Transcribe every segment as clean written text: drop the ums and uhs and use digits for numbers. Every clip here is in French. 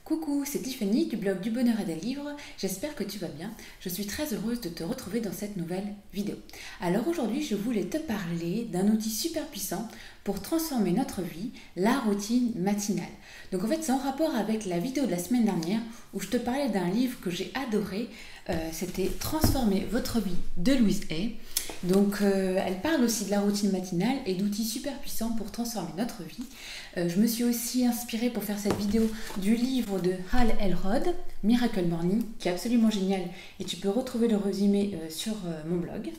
Coucou, c'est Tiffany du blog du bonheur et des livres, j'espère que tu vas bien. Je suis très heureuse de te retrouver dans cette nouvelle vidéo. Alors aujourd'hui, je voulais te parler d'un outil super puissant pour transformer notre vie, la routine matinale. Donc en fait, c'est en rapport avec la vidéo de la semaine dernière où je te parlais d'un livre que j'ai adoré, c'était Transformer votre vie de Louise Hay. Donc elle parle aussi de la routine matinale et d'outils super puissants pour transformer notre vie. Je me suis aussi inspirée pour faire cette vidéo du livre de Hal Elrod, Miracle Morning, qui est absolument génial et tu peux retrouver le résumé sur mon blog.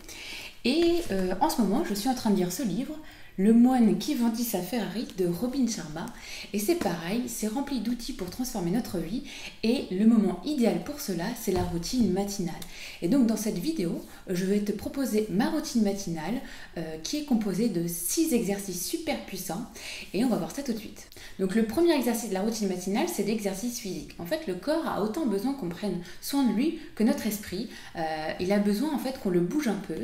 Et en ce moment, je suis en train de lire ce livre, Le moine qui vendit sa Ferrari de Robin Sharma. Et c'est pareil, c'est rempli d'outils pour transformer notre vie. Et le moment idéal pour cela, c'est la routine matinale. Et donc dans cette vidéo, je vais te proposer ma routine matinale qui est composée de 6 exercices super puissants. Et on va voir ça tout de suite. Donc le premier exercice de la routine matinale, c'est l'exercice physique. En fait, le corps a autant besoin qu'on prenne soin de lui que notre esprit. Il a besoin en fait qu'on le bouge un peu.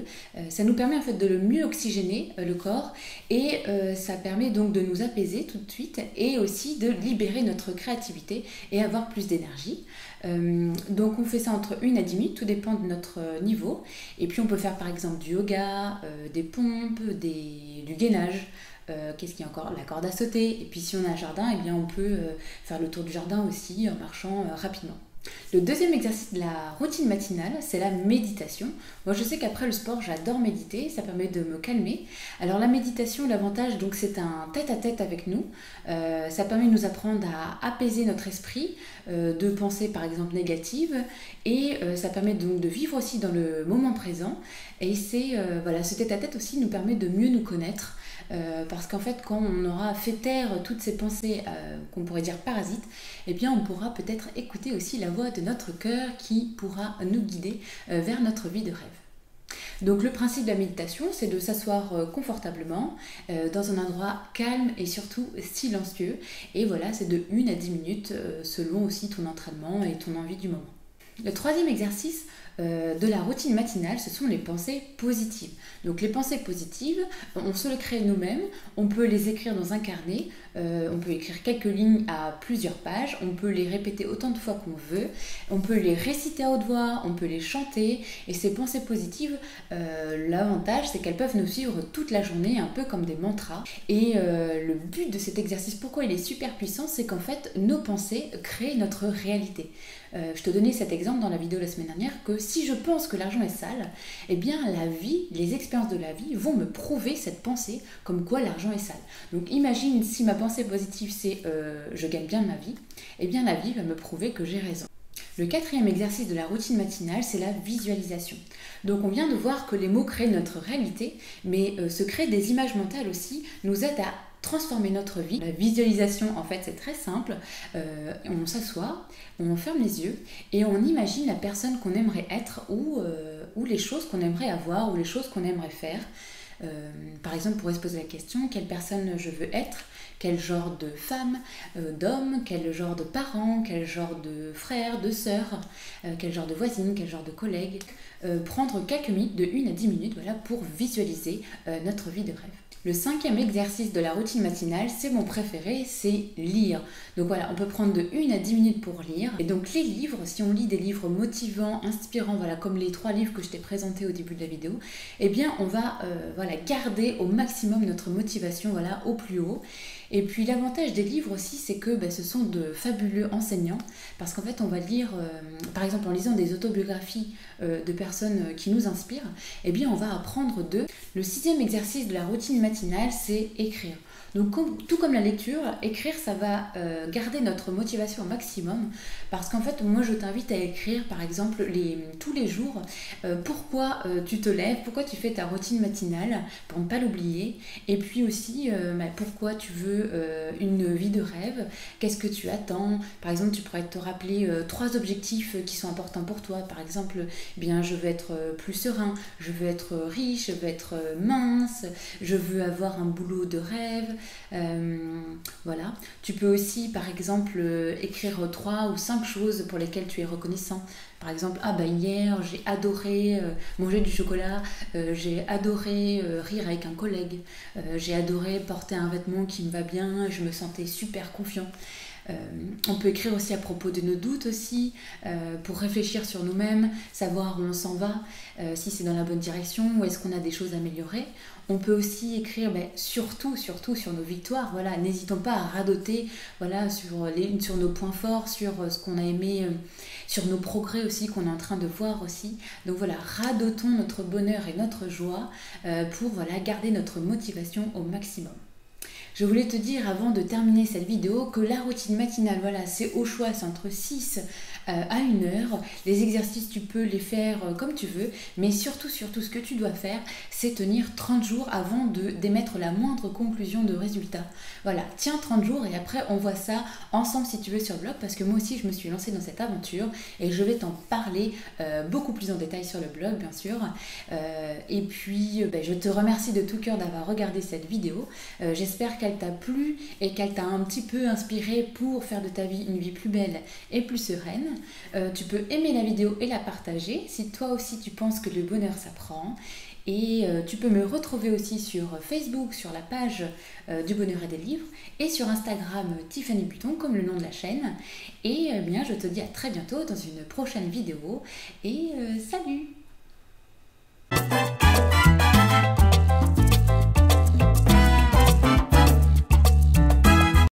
Ça nous permet en fait de le mieux oxygéner le corps. Et ça permet donc de nous apaiser tout de suite et aussi de libérer notre créativité et avoir plus d'énergie. Donc on fait ça entre 1 à 10 minutes, tout dépend de notre niveau. Et puis on peut faire par exemple du yoga, des pompes, du gainage. Qu'est-ce qu'il y a encore? La corde à sauter. Et puis si on a un jardin, eh bien on peut faire le tour du jardin aussi en marchant rapidement. Le deuxième exercice de la routine matinale, c'est la méditation. Moi, je sais qu'après le sport, j'adore méditer, ça permet de me calmer. Alors la méditation, l'avantage, donc c'est un tête-à-tête avec nous. Ça permet de nous apprendre à apaiser notre esprit, de pensées par exemple négatives, et ça permet donc de vivre aussi dans le moment présent. Et voilà, ce tête-à-tête aussi nous permet de mieux nous connaître. Parce qu'en fait, quand on aura fait taire toutes ces pensées qu'on pourrait dire parasites, eh bien on pourra peut-être écouter aussi la voix de notre cœur qui pourra nous guider vers notre vie de rêve. Donc le principe de la méditation, c'est de s'asseoir confortablement dans un endroit calme et surtout silencieux. Et voilà, c'est de 1 à 10 minutes selon aussi ton entraînement et ton envie du moment. Le troisième exercice de la routine matinale, ce sont les pensées positives. Donc les pensées positives, on se les crée nous-mêmes, on peut les écrire dans un carnet, on peut écrire quelques lignes à plusieurs pages, on peut les répéter autant de fois qu'on veut, on peut les réciter à haute voix, on peut les chanter. Et ces pensées positives, l'avantage c'est qu'elles peuvent nous suivre toute la journée, un peu comme des mantras. Et le but de cet exercice, pourquoi il est super puissant, c'est qu'en fait nos pensées créent notre réalité. Je te donnais cet exemple dans la vidéo de la semaine dernière que si je pense que l'argent est sale, eh bien la vie, les expériences de la vie vont me prouver cette pensée comme quoi l'argent est sale. Donc imagine si ma pensée positive c'est je gagne bien ma vie, eh bien la vie va me prouver que j'ai raison. Le quatrième exercice de la routine matinale, c'est la visualisation. Donc on vient de voir que les mots créent notre réalité, mais se créer des images mentales aussi nous aide à transformer notre vie. La visualisation, en fait, c'est très simple. On s'assoit, on ferme les yeux et on imagine la personne qu'on aimerait être ou les choses qu'on aimerait avoir ou les choses qu'on aimerait faire. Par exemple, on pourrait se poser la question, quelle personne je veux être, quel genre de femme, d'homme, quel genre de parent, quel genre de frère, de sœur, quel genre de voisine, quel genre de collègue. Prendre quelques minutes, de 1 à 10 minutes, voilà, pour visualiser notre vie de rêve. Le cinquième exercice de la routine matinale, c'est mon préféré, c'est lire. Donc voilà, on peut prendre de 1 à 10 minutes pour lire. Et donc les livres, si on lit des livres motivants, inspirants, voilà, comme les 3 livres que je t'ai présentés au début de la vidéo, eh bien on va voilà, garder au maximum notre motivation, voilà, au plus haut. Et puis l'avantage des livres aussi, c'est que ce sont de fabuleux enseignants, parce qu'en fait on va lire, par exemple en lisant des autobiographies de personnes qui nous inspirent, eh bien on va apprendre d'eux. Le 6e exercice de la routine matinale, c'est écrire. Donc tout comme la lecture, écrire ça va garder notre motivation au maximum, parce qu'en fait moi je t'invite à écrire par exemple tous les jours pourquoi tu te lèves, pourquoi tu fais ta routine matinale pour ne pas l'oublier, et puis aussi pourquoi tu veux une vie de rêve, qu'est-ce que tu attends. Par exemple tu pourrais te rappeler 3 objectifs qui sont importants pour toi. Par exemple, eh bien, je veux être plus serein, je veux être riche, je veux être mince, je veux avoir un boulot de rêve. Voilà. Tu peux aussi par exemple écrire 3 ou 5 choses pour lesquelles tu es reconnaissant. Par exemple, hier j'ai adoré manger du chocolat, j'ai adoré rire avec un collègue, j'ai adoré porter un vêtement qui me va bien, je me sentais super confiant. On peut écrire aussi à propos de nos doutes aussi, pour réfléchir sur nous-mêmes, savoir où on s'en va, si c'est dans la bonne direction ou est-ce qu'on a des choses à améliorer. On peut aussi écrire surtout sur nos victoires. Voilà, n'hésitons pas à radoter sur nos points forts, sur ce qu'on a aimé, sur nos progrès aussi qu'on est en train de voir aussi. Donc voilà, radotons notre bonheur et notre joie pour garder notre motivation au maximum. Je voulais te dire avant de terminer cette vidéo que la routine matinale, c'est au choix, c'est entre 6 à 1 heure. Les exercices, tu peux les faire comme tu veux, mais surtout, ce que tu dois faire, c'est tenir 30 jours avant d'émettre la moindre conclusion de résultat. Voilà, tiens 30 jours et après on voit ça ensemble si tu veux sur le blog, parce que moi aussi je me suis lancée dans cette aventure et je vais t'en parler beaucoup plus en détail sur le blog, bien sûr. Et puis, je te remercie de tout cœur d'avoir regardé cette vidéo. J'espère qu'elle t'a plu et qu'elle t'a un petit peu inspiré pour faire de ta vie une vie plus belle et plus sereine. Tu peux aimer la vidéo et la partager si toi aussi tu penses que le bonheur s'apprend. Et tu peux me retrouver aussi sur Facebook, sur la page du bonheur et des livres, et sur Instagram Tiffany Buton, comme le nom de la chaîne. Et je te dis à très bientôt dans une prochaine vidéo. Et salut!